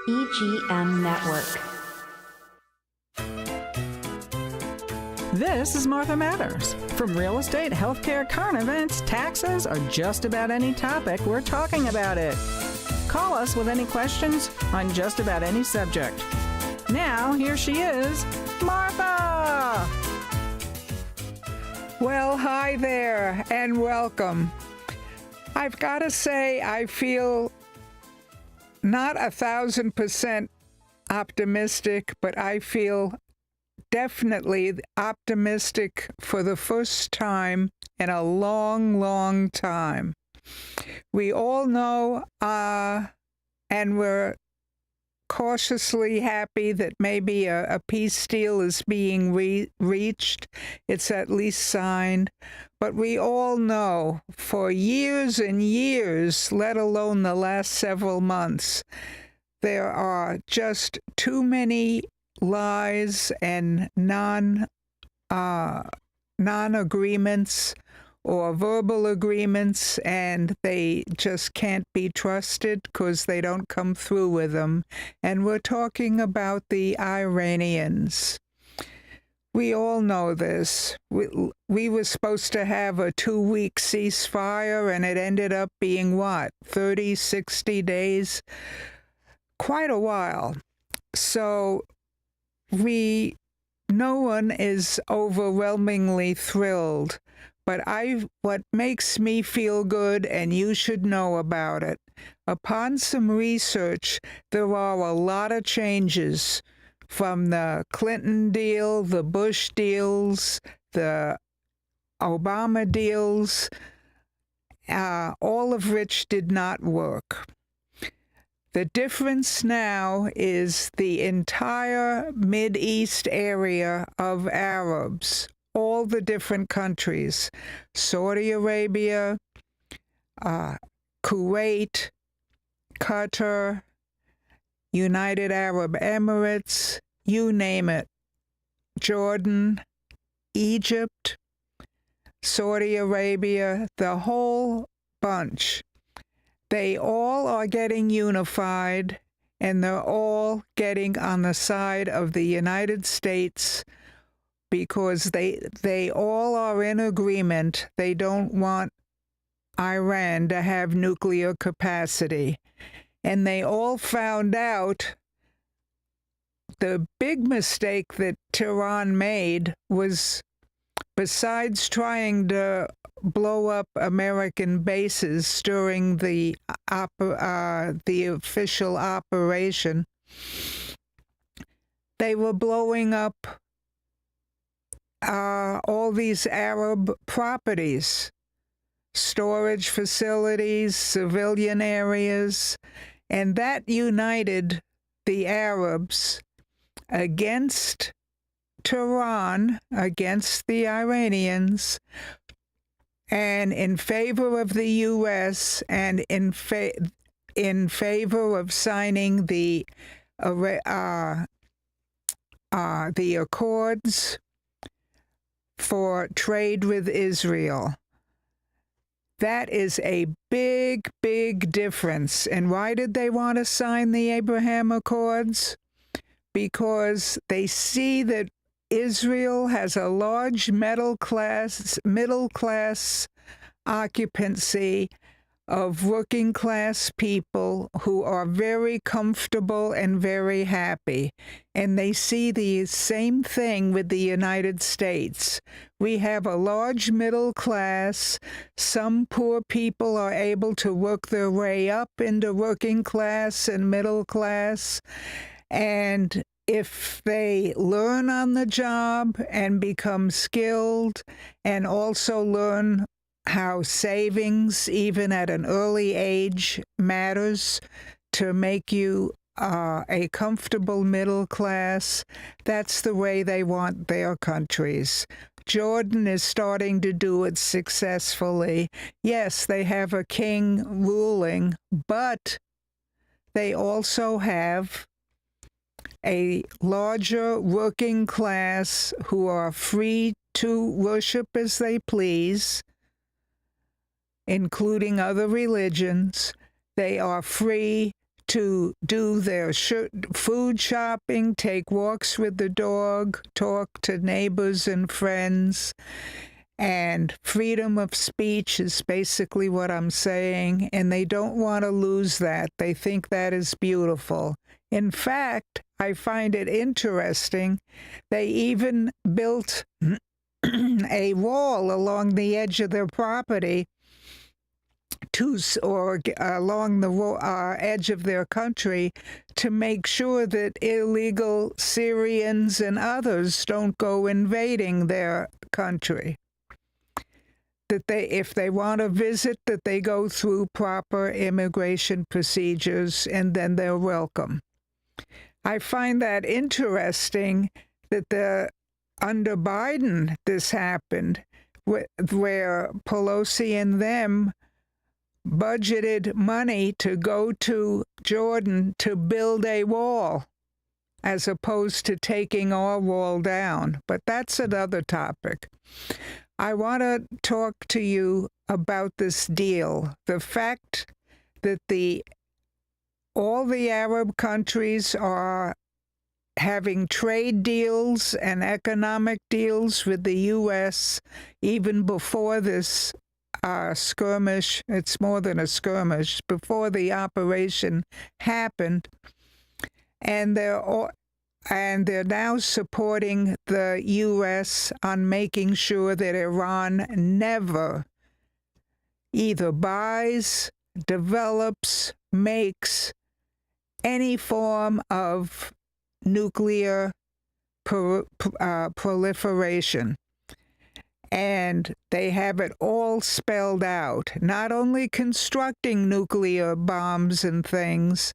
EGM Network. This is Martha Matters. From real estate, healthcare, current events, taxes, or just about any topic, we're talking about it. Call us with any questions on just about any subject. Now, here she is, Martha! Well, hi there, and welcome. I've got to say, I feel not 1,000% optimistic, but I feel definitely optimistic for the first time in a long, long time. We all know, and we're cautiously happy that maybe a peace deal is being reached. It's at least signed. But we all know for years and years, let alone the last several months, there are just too many lies and non-agreements or verbal agreements, and they just can't be trusted because they don't come through with them. And we're talking about the Iranians. We all know this. We were supposed to have a 2-week ceasefire, and it ended up being, 30, 60 days? Quite a while. So no one is overwhelmingly thrilled. But what makes me feel good, and you should know about it, upon some research, there are a lot of changes from the Clinton deal, the Bush deals, the Obama deals, all of which did not work. The difference now is the entire Mideast area of Arabs, all the different countries, Saudi Arabia, Kuwait, Qatar, United Arab Emirates, you name it, Jordan, Egypt, Saudi Arabia, the whole bunch. They all are getting unified, and they're all getting on the side of the United States because they all are in agreement. They don't want Iran to have nuclear capacity. And they all found out the big mistake that Tehran made was, besides trying to blow up American bases during the official operation, they were blowing up all these Arab properties, storage facilities, civilian areas, and that united the Arabs against Tehran, against the Iranians, and in favor of the U.S. and in favor of signing the accords for trade with Israel. That is a big, big difference. And why did they want to sign the Abraham Accords? Because they see that Israel has a large middle class occupancy of working class people who are very comfortable and very happy. And they see the same thing with the United States. We have a large middle class. Some poor people are able to work their way up into working class and middle class. And if they learn on the job and become skilled and also learn how savings, even at an early age, matters to make you a comfortable middle class, that's the way they want their countries. Jordan is starting to do it successfully. Yes, they have a king ruling, but they also have a larger working class who are free to worship as they please, including other religions. They are free to do their food shopping, take walks with the dog, talk to neighbors and friends. And freedom of speech is basically what I'm saying, and they don't want to lose that. They think that is beautiful. In fact, I find it interesting. They even built a wall along the edge of their property along the edge of their country to make sure that illegal Syrians and others don't go invading their country. That if they want to visit, that they go through proper immigration procedures and then they're welcome. I find that interesting that under Biden this happened, where Pelosi and them budgeted money to go to Jordan to build a wall, as opposed to taking our wall down. But that's another topic. I want to talk to you about this deal. The fact that all the Arab countries are having trade deals and economic deals with the U.S. even before this skirmish. It's more than a skirmish, before the operation happened. And they're now supporting the U.S. on making sure that Iran never either buys, develops, makes any form of nuclear proliferation. And they have it all spelled out, not only constructing nuclear bombs and things,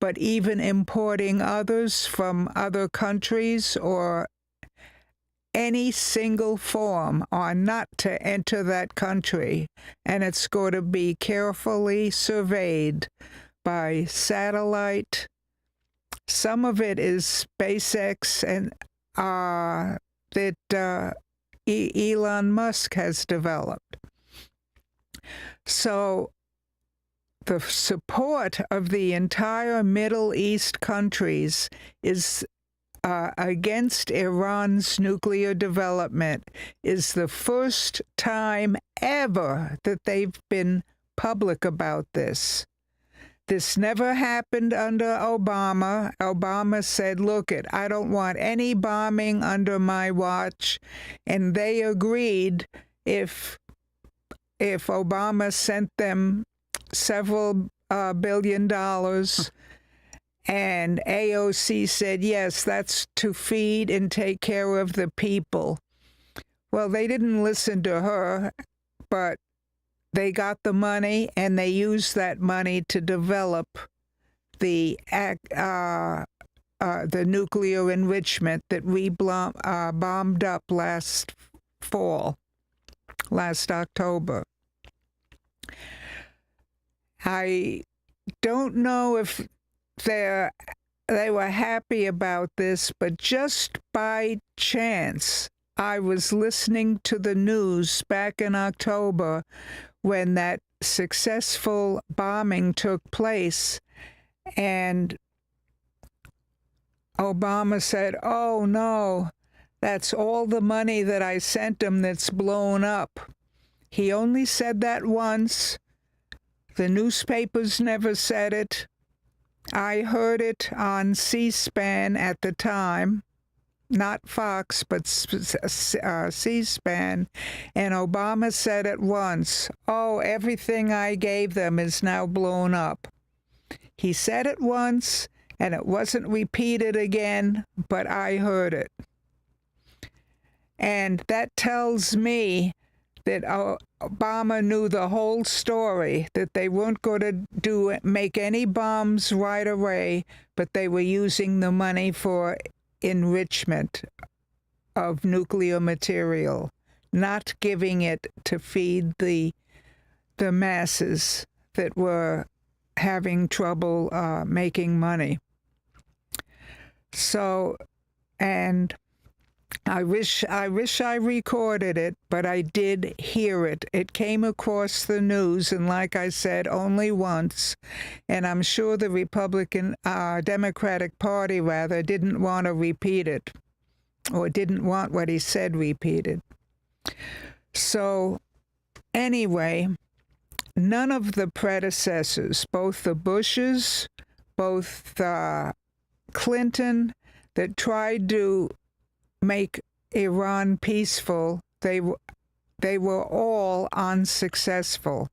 but even importing others from other countries or any single form are not to enter that country. And it's going to be carefully surveyed by satellite. Some of it is SpaceX and that Elon Musk has developed. So the support of the entire Middle East countries is against Iran's nuclear development is the first time ever that they've been public about this. This never happened under Obama. Obama said, look, I don't want any bombing under my watch. And they agreed if Obama sent them several $billion, and AOC said, yes, that's to feed and take care of the people. Well, they didn't listen to her, but they got the money, and they used that money to develop the nuclear enrichment that we bombed up last October. I don't know if they were happy about this, but just by chance, I was listening to the news back in October when that successful bombing took place, and Obama said, oh no, that's all the money that I sent him that's blown up. He only said that once. The newspapers never said it. I heard it on C-SPAN at the time. Not Fox, but C-SPAN, and Obama said it once, oh, everything I gave them is now blown up. He said it once, and it wasn't repeated again, but I heard it. And that tells me that Obama knew the whole story, that they weren't going to make any bombs right away, but they were using the money for enrichment of nuclear material, not giving it to feed the masses that were having trouble making money. So, and I wish I recorded it, but I did hear it. It came across the news, and like I said, only once. And I'm sure the Democratic Party, rather, didn't want to repeat it, or didn't want what he said repeated. So, anyway, none of the predecessors, both the Bushes, both Clinton, that tried to make Iran peaceful, they were all unsuccessful.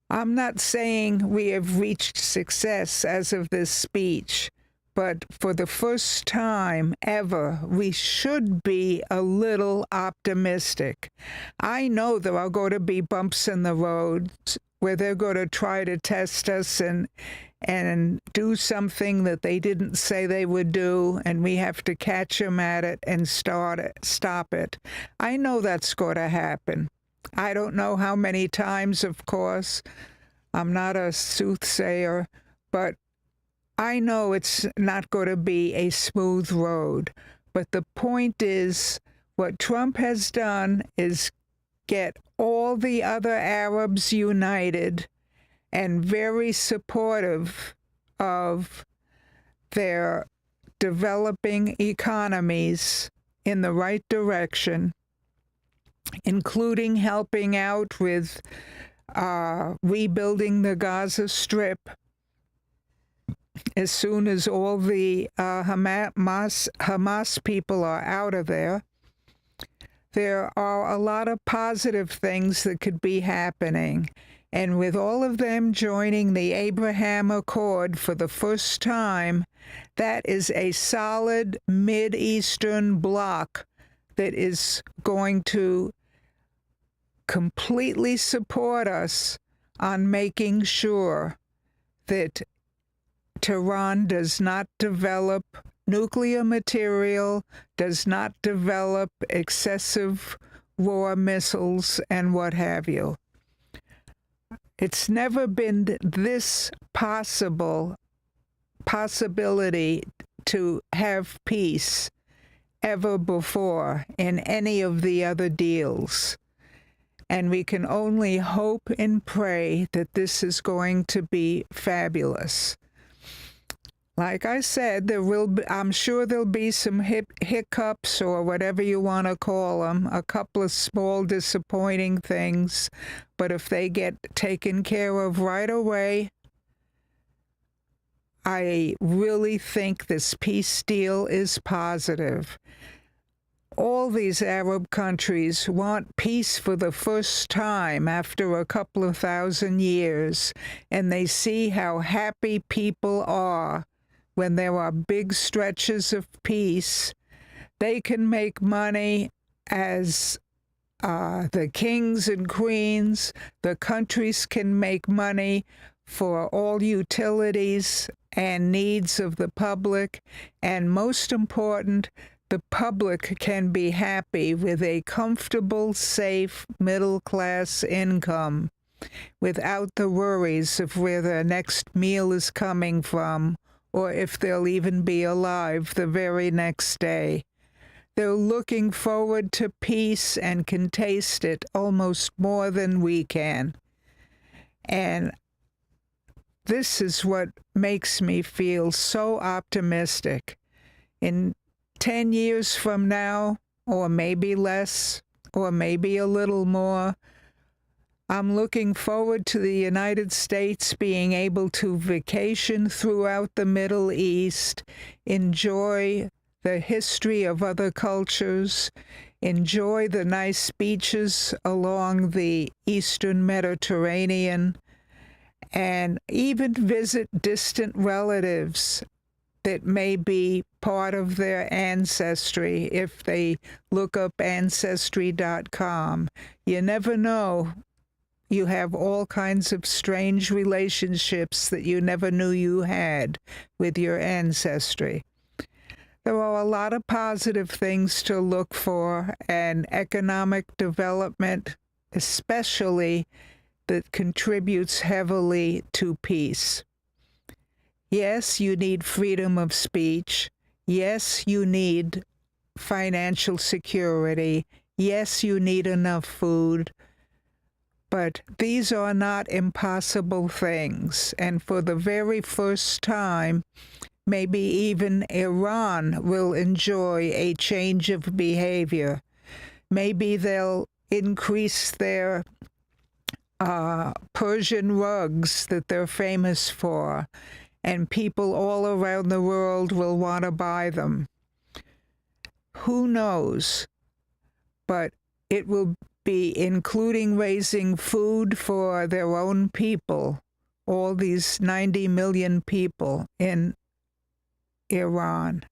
I'm not saying we have reached success as of this speech, but for the first time ever, we should be a little optimistic. I know there are going to be bumps in the road where they're going to try to test us and do something that they didn't say they would do, and we have to catch them at it and stop it. I know that's going to happen. I don't know how many times, of course. I'm not a soothsayer, but I know it's not going to be a smooth road. But the point is, what Trump has done is get all the other Arabs united and very supportive of their developing economies in the right direction, including helping out with rebuilding the Gaza Strip as soon as all the Hamas people are out of there. There are a lot of positive things that could be happening. And with all of them joining the Abraham Accord for the first time, that is a solid Mideastern bloc that is going to completely support us on making sure that Tehran does not develop nuclear material, does not develop excessive war missiles, and what have you. It's never been this possibility to have peace ever before in any of the other deals. And we can only hope and pray that this is going to be fabulous. Like I said, I'm sure there'll be some hiccups or whatever you want to call them, a couple of small disappointing things, but if they get taken care of right away, I really think this peace deal is positive. All these Arab countries want peace for the first time after a couple of thousand years, and they see how happy people are when there are big stretches of peace. They can make money as the kings and queens. The countries can make money for all utilities and needs of the public. And most important, the public can be happy with a comfortable, safe, middle-class income without the worries of where their next meal is coming from, or if they'll even be alive the very next day. They're looking forward to peace and can taste it almost more than we can. And this is what makes me feel so optimistic. In 10 years from now, or maybe less, or maybe a little more, I'm looking forward to the United States being able to vacation throughout the Middle East, enjoy the history of other cultures, enjoy the nice beaches along the Eastern Mediterranean, and even visit distant relatives that may be part of their ancestry if they look up Ancestry.com. You never know. You have all kinds of strange relationships that you never knew you had with your ancestry. There are a lot of positive things to look for, and economic development, especially, that contributes heavily to peace. Yes, you need freedom of speech. Yes, you need financial security. Yes, you need enough food. But these are not impossible things. And for the very first time, maybe even Iran will enjoy a change of behavior. Maybe they'll increase their Persian rugs that they're famous for, and people all around the world will want to buy them. Who knows? But it will be including raising food for their own people, all these 90 million people in Iran.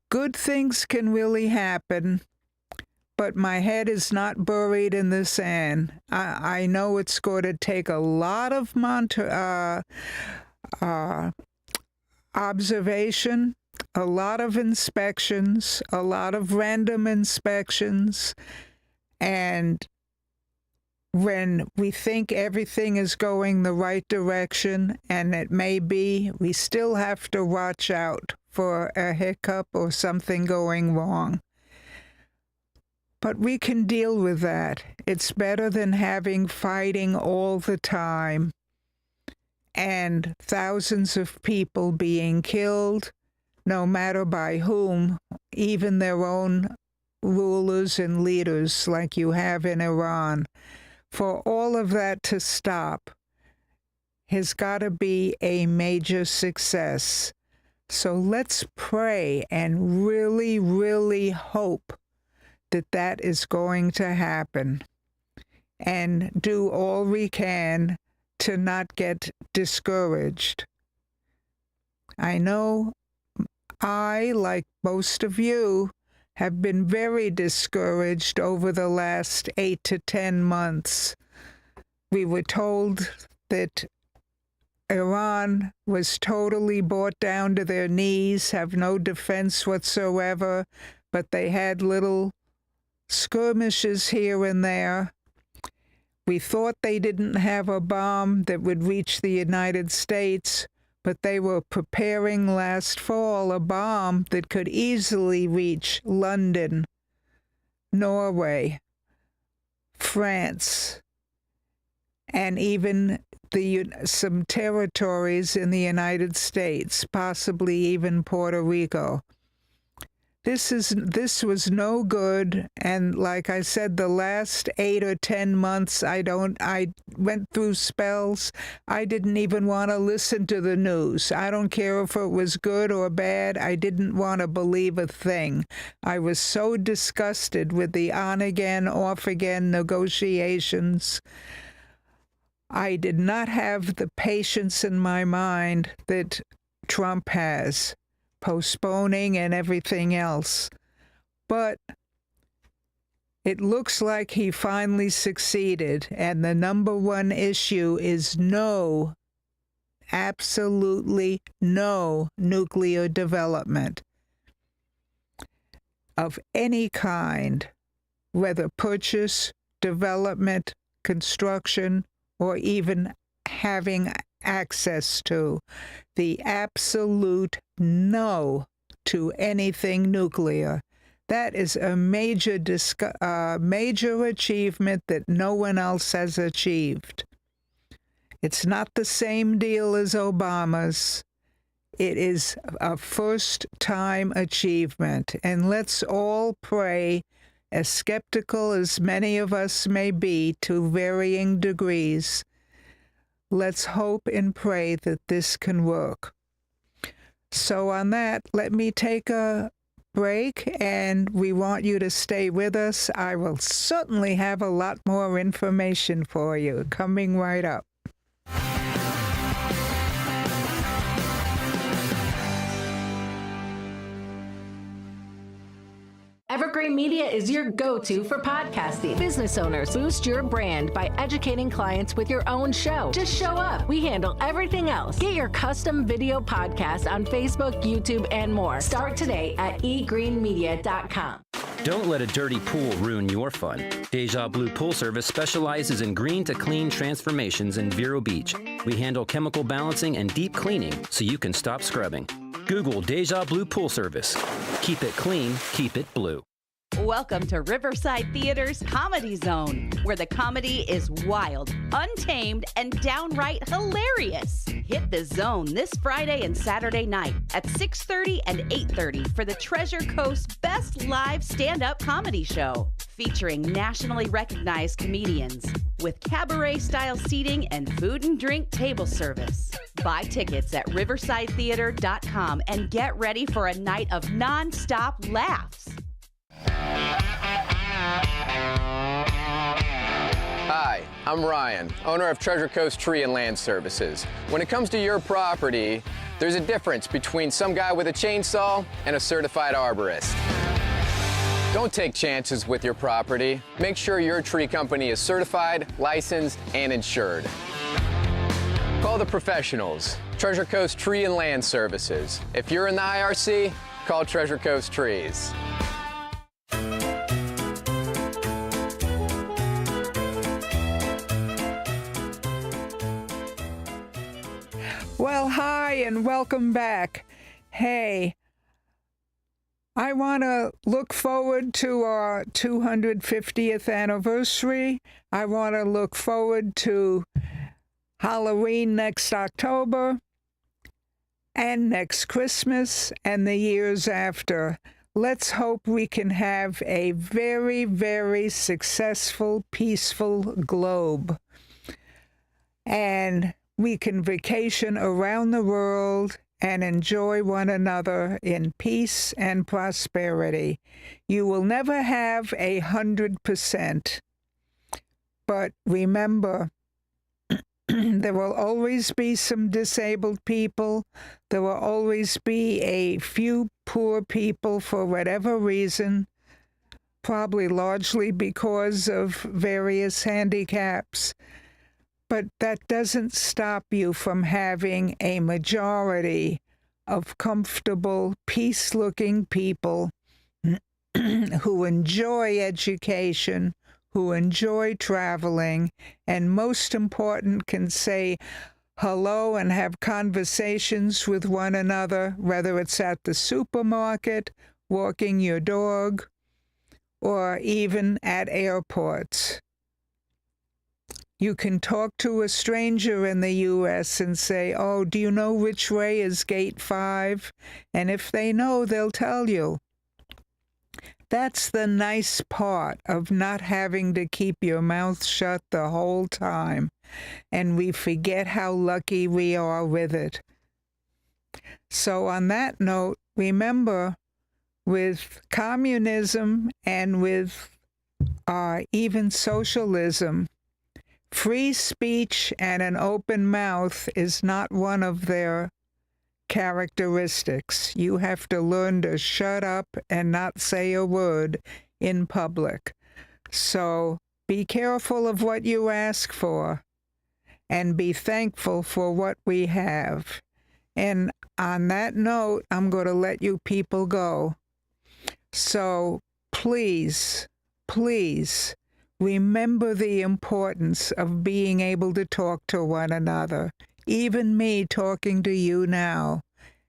Good things can really happen, but my head is not buried in the sand. I know it's going to take a lot of observation, a lot of inspections, a lot of random inspections, and when we think everything is going the right direction, and it may be, we still have to watch out for a hiccup or something going wrong. But we can deal with that. It's better than having fighting all the time and thousands of people being killed, no matter by whom, even their own rulers and leaders like you have in Iran. For all of that to stop has got to be a major success. So let's pray and really, really hope that that is going to happen, and do all we can to not get discouraged. I know I, like most of you, have been very discouraged over the last 8 to 10 months. We were told that Iran was totally brought down to their knees, have no defense whatsoever, but they had little skirmishes here and there. We thought they didn't have a bomb that would reach the United States, but they were preparing last fall a bomb that could easily reach London, Norway, France, and even some territories in the United States, possibly even Puerto Rico. This was no good, and like I said, the last 8 or 10 months, I went through spells. I didn't even want to listen to the news. I don't care if it was good or bad. I didn't want to believe a thing. I was so disgusted with the on-again, off-again negotiations. I did not have the patience in my mind that Trump has, postponing and everything else. But it looks like he finally succeeded, and the number one issue is no, absolutely no nuclear development of any kind, whether purchase, development, construction, or even having access to. The absolute no to anything nuclear. That is a major achievement that no one else has achieved. It's not the same deal as Obama's. It is a first-time achievement. And let's all pray, as skeptical as many of us may be to varying degrees, let's hope and pray that this can work. So on that, let me take a break, and we want you to stay with us. I will certainly have a lot more information for you coming right up. Evergreen Media is your go-to for podcasting. Business owners, boost your brand by educating clients with your own show. Just show up. We handle everything else. Get your custom video podcast on Facebook, YouTube, and more. Start today at egreenmedia.com. Don't let a dirty pool ruin your fun. Deja Blue Pool Service specializes in green to clean transformations in Vero Beach. We handle chemical balancing and deep cleaning so you can stop scrubbing. Google Deja Blue Pool Service. Keep it clean, keep it blue. Welcome to Riverside Theater's Comedy Zone, where the comedy is wild, untamed, and downright hilarious. Hit the zone this Friday and Saturday night at 6:30 and 8:30 for the Treasure Coast's best live stand-up comedy show, featuring nationally recognized comedians with cabaret-style seating and food and drink table service. Buy tickets at riversidetheater.com and get ready for a night of non-stop laughs. Hi, I'm Ryan, owner of Treasure Coast Tree and Land Services. When it comes to your property, there's a difference between some guy with a chainsaw and a certified arborist. Don't take chances with your property. Make sure your tree company is certified, licensed, and insured. Call the professionals, Treasure Coast Tree and Land Services. If you're in the IRC, call Treasure Coast Trees. Well, hi, and welcome back. Hey, I want to look forward to our 250th anniversary. I want to look forward to Halloween next October and next Christmas and the years after. Let's hope we can have a very, very successful, peaceful globe. And we can vacation around the world and enjoy one another in peace and prosperity. You will never have 100%. But remember, there will always be some disabled people. There will always be a few poor people for whatever reason, probably largely because of various handicaps. But that doesn't stop you from having a majority of comfortable, peace-looking people who enjoy education, who enjoy traveling, and most important, can say hello and have conversations with one another, whether it's at the supermarket, walking your dog, or even at airports. You can talk to a stranger in the U.S. and say, oh, do you know which way is gate 5? And if they know, they'll tell you. That's the nice part of not having to keep your mouth shut the whole time. And we forget how lucky we are with it. So on that note, remember, with communism and with even socialism, free speech and an open mouth is not one of their characteristics. You have to learn to shut up and not say a word in public. So be careful of what you ask for and be thankful for what we have. And on that note, I'm going to let you people go. So please, please, remember the importance of being able to talk to one another, even me talking to you now,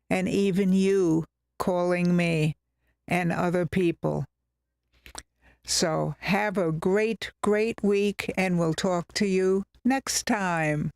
and even you calling me and other people. So have a great, great week, and we'll talk to you next time.